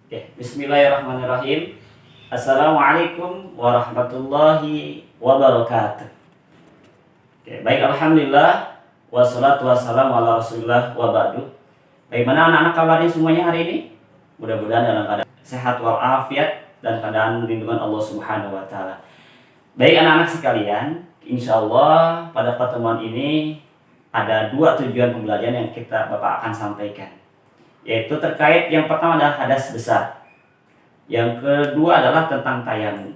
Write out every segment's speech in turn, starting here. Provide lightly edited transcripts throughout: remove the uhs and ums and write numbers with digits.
Oke, bismillahirrahmanirrahim. Assalamualaikum warahmatullahi wabarakatuh. Oke, baik, alhamdulillah wassalatu wassalamu ala rasulillah wa ba'du. Bagaimana anak-anak kabarnya semuanya hari ini? Mudah-mudahan dalam keadaan sehat walafiat dan keadaan lindungan Allah Subhanahu wa taala. Baik anak-anak sekalian, insya Allah pada pertemuan ini ada dua tujuan pembelajaran yang Bapak akan sampaikan, yaitu terkait yang pertama adalah hadas besar, yang kedua adalah tentang tayamum.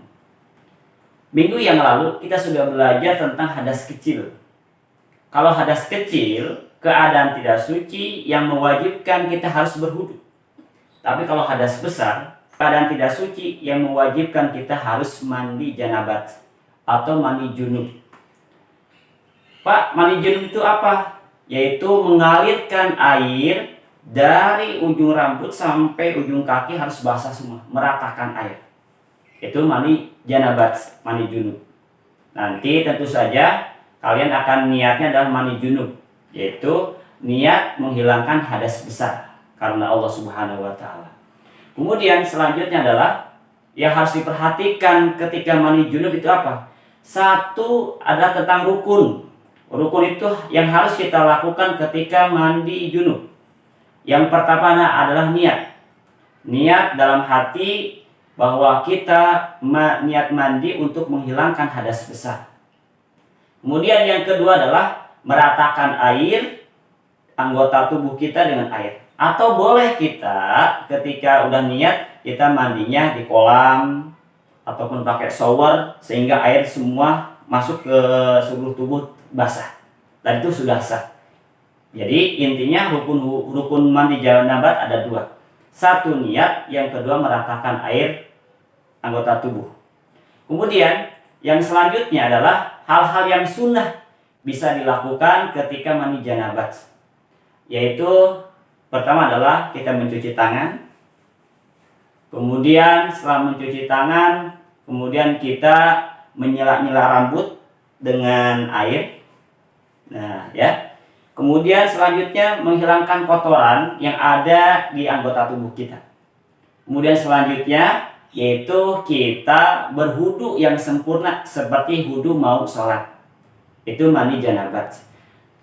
Minggu yang lalu kita sudah belajar tentang hadas kecil. Kalau hadas kecil, keadaan tidak suci yang mewajibkan kita harus berwudu. Tapi kalau hadas besar, keadaan tidak suci yang mewajibkan kita harus mandi janabat atau mandi junub. Pak, mandi junub itu apa? Yaitu mengalirkan air dari ujung rambut sampai ujung kaki harus basah semua, meratakan air. Itu mandi janabat, mandi junub. Nanti tentu saja kalian akan niatnya adalah mandi junub, yaitu niat menghilangkan hadas besar karena Allah Subhanahu wa taala. Kemudian selanjutnya adalah yang harus diperhatikan ketika mandi junub itu apa? Satu adalah tentang rukun. Rukun itu yang harus kita lakukan ketika mandi junub. Yang pertama adalah niat. Niat dalam hati bahwa kita niat mandi untuk menghilangkan hadas besar. Kemudian yang kedua adalah meratakan air anggota tubuh kita dengan air. Atau boleh kita ketika udah niat kita mandinya di kolam ataupun pakai shower sehingga air semua masuk ke seluruh tubuh basah. Dan itu sudah sah. Jadi intinya rukun mandi janabat ada dua. Satu niat, yang kedua meratakan air anggota tubuh. Kemudian yang selanjutnya adalah hal-hal yang sunnah bisa dilakukan ketika mandi janabat. Yaitu pertama adalah kita mencuci tangan. Kemudian setelah mencuci tangan, kemudian kita menyela-nyela rambut dengan air. Nah, ya. Kemudian selanjutnya menghilangkan kotoran yang ada di anggota tubuh kita. Kemudian selanjutnya yaitu kita berwudu yang sempurna seperti wudu mau sholat. Itu mandi janabat.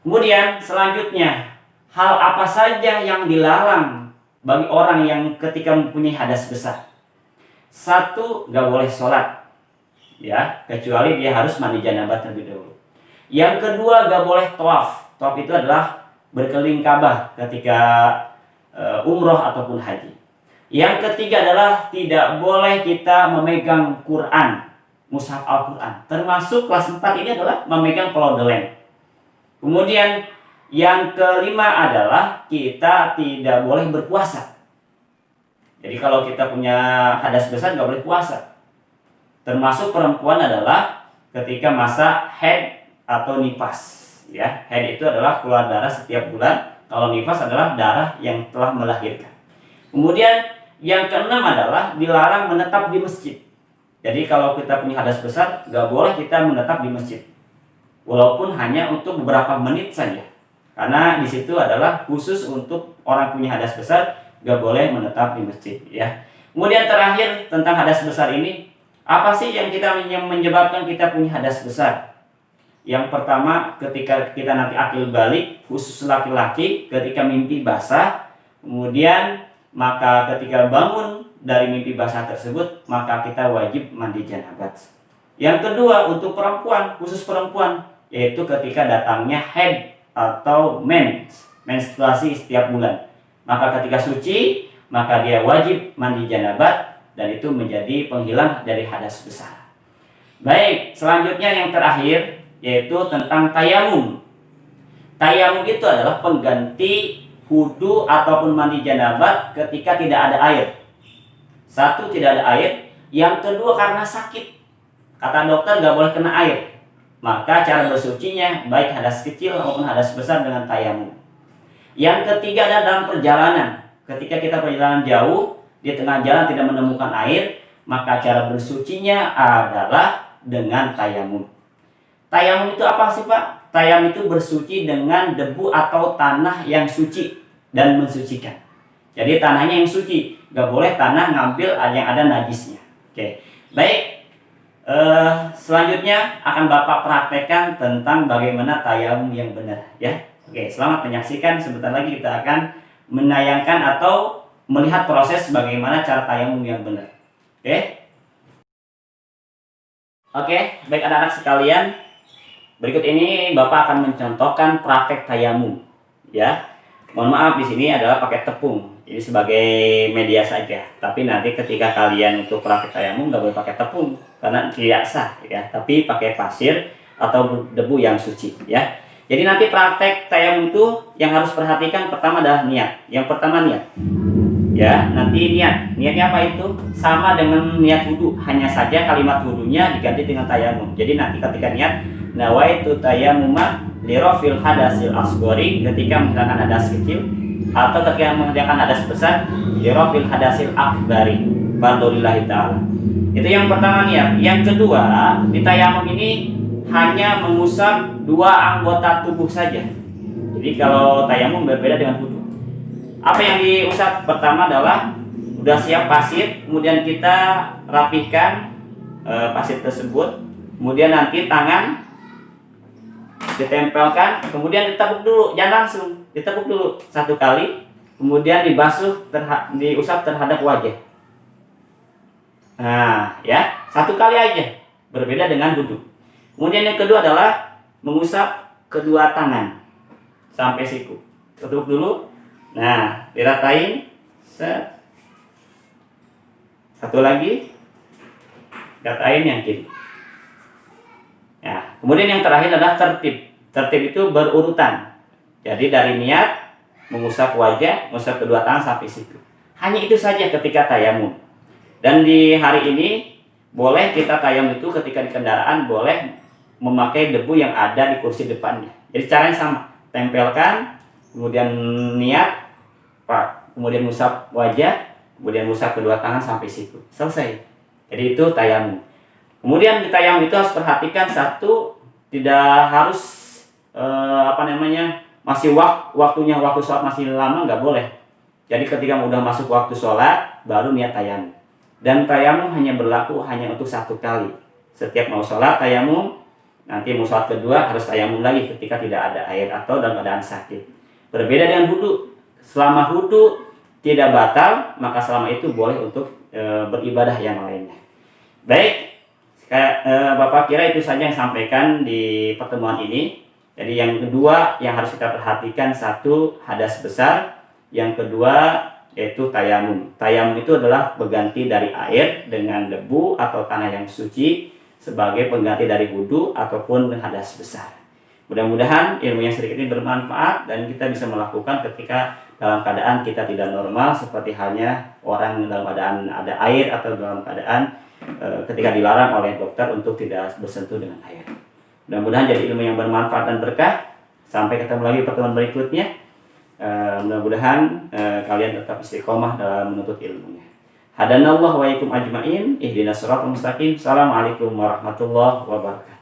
Kemudian selanjutnya hal apa saja yang dilarang bagi orang yang ketika mempunyai hadas besar. Satu, gak boleh sholat, ya, kecuali dia harus mandi janabat terlebih dahulu. Yang kedua, gak boleh tawaf. Tawaf itu adalah berkeliling Ka'bah ketika umroh ataupun haji. Yang ketiga adalah tidak boleh kita memegang Quran, mushaf Al-Quran. Termasuk kelas 4 ini adalah memegang pelodelen. Kemudian yang kelima adalah kita tidak boleh berpuasa. Jadi kalau kita punya hadas besar nggak boleh puasa. Termasuk perempuan adalah ketika masa haid atau nifas. Ya, haid itu adalah keluar darah setiap bulan. Kalau nifas adalah darah yang telah melahirkan. Kemudian yang keenam adalah dilarang menetap di masjid. Jadi kalau kita punya hadas besar nggak boleh kita menetap di masjid. Walaupun hanya untuk beberapa menit saja. Karena di situ adalah khusus untuk orang punya hadas besar, gak boleh menetap di masjid, ya. Kemudian terakhir tentang hadas besar ini, apa sih yang menyebabkan kita punya hadas besar? Yang pertama, ketika kita nanti akil balik, khusus laki-laki, ketika mimpi basah, kemudian maka ketika bangun dari mimpi basah tersebut, maka kita wajib mandi janabat. Yang kedua, untuk perempuan, khusus perempuan, yaitu ketika datangnya haid atau menstruasi setiap bulan. Maka ketika suci, maka dia wajib mandi janabat dan itu menjadi penghilang dari hadas besar. Baik, selanjutnya yang terakhir yaitu tentang tayamum. Tayamum itu adalah pengganti wudu ataupun mandi janabat ketika tidak ada air. Satu, tidak ada air. Yang kedua, karena sakit. Kata dokter gak boleh kena air. Maka cara bersucinya baik hadas kecil maupun hadas besar dengan tayamum. Yang ketiga adalah dalam perjalanan. Ketika kita perjalanan jauh, di tengah jalan tidak menemukan air, maka cara bersucinya adalah dengan tayamum. Tayamum itu apa sih, Pak? Tayamum itu bersuci dengan debu atau tanah yang suci dan mensucikan. Jadi tanahnya yang suci, nggak boleh tanah ngambil yang ada najisnya. Oke, baik. Selanjutnya akan Bapak praktekkan tentang bagaimana tayamum yang benar, ya. Oke, selamat menyaksikan. Sebentar lagi kita akan menayangkan atau melihat proses bagaimana cara tayamum yang benar. Oke. Oke, baik anak-anak sekalian. Berikut ini Bapak akan mencontohkan praktek tayamum, ya. Mohon maaf, di sini adalah pakai tepung. Ini sebagai media saja. Tapi nanti ketika kalian untuk praktek tayamum nggak boleh pakai tepung karena tidak sah, ya. Tapi pakai pasir atau debu yang suci, ya. Jadi nanti praktek tayamum itu yang harus perhatikan pertama adalah niat. Yang pertama niat. Ya, nanti niat. Niatnya apa itu? Sama dengan niat wudhu, hanya saja kalimat wudhunya diganti dengan tayamum. Jadi nanti ketika niat nawaitu tayamuma lirafil hadasil asghari, ketika menghilangkan hadas kecil, atau ketika mengerjakan hadas besar lirafil hadasil akbari fardhulillahi ta'ala. Itu yang pertama niat. Yang kedua, di tayamum ini hanya mengusap dua anggota tubuh saja. Jadi kalau tayamum berbeda dengan wudhu. Apa yang diusap pertama adalah udah siap pasir, kemudian kita rapihkan pasir tersebut, kemudian nanti tangan ditempelkan, kemudian ditepuk dulu, jangan langsung, ditepuk dulu satu kali, kemudian dibasuh, diusap terhadap wajah. Nah, ya, satu kali aja, berbeda dengan wudhu. Kemudian yang kedua adalah mengusap kedua tangan sampai siku, tepuk dulu. Nah, diratain, set. Satu lagi, ratain yang kiri. Nah, kemudian yang terakhir adalah tertib. Tertib itu berurutan. Jadi dari niat, mengusap wajah, mengusap kedua tangan sampai situ. Hanya itu saja ketika tayamum. Dan di hari ini, boleh kita tayamum itu ketika di kendaraan, boleh memakai debu yang ada di kursi depannya. Jadi caranya sama, tempelkan, kemudian niat, kemudian ngusap wajah, kemudian ngusap kedua tangan sampai situ. Selesai. Jadi itu tayamum. Kemudian di tayamum itu harus perhatikan satu, tidak harus masih waktunya waktu sholat masih lama, nggak boleh. Jadi ketika udah masuk waktu sholat baru niat tayamum. Dan tayamum hanya berlaku hanya untuk satu kali. Setiap mau sholat tayamum, nanti mau sholat kedua harus tayamum lagi ketika tidak ada air atau dalam keadaan sakit. Berbeda dengan wudhu. Selama wudhu tidak batal, maka selama itu boleh untuk beribadah yang lainnya. Baik, Bapak kira itu saja yang sampaikan di pertemuan ini. Jadi yang kedua yang harus kita perhatikan, satu, hadas besar. Yang kedua yaitu tayamum. Tayamum itu adalah pengganti dari air dengan debu atau tanah yang suci sebagai pengganti dari wudhu ataupun hadas besar. Mudah-mudahan ilmu yang sedikit ini bermanfaat dan kita bisa melakukan ketika dalam keadaan kita tidak normal, seperti halnya orang dalam keadaan ada air atau dalam keadaan ketika dilarang oleh dokter untuk tidak bersentuh dengan air. Mudah-mudahan jadi ilmu yang bermanfaat dan berkah. Sampai ketemu lagi pertemuan berikutnya. Mudah-mudahan kalian tetap istiqomah dalam menuntut ilmunya. Hadanallahu wa iyyakum ajmain. Ihdinas siratal mustaqim. Assalamualaikum warahmatullahi wabarakatuh.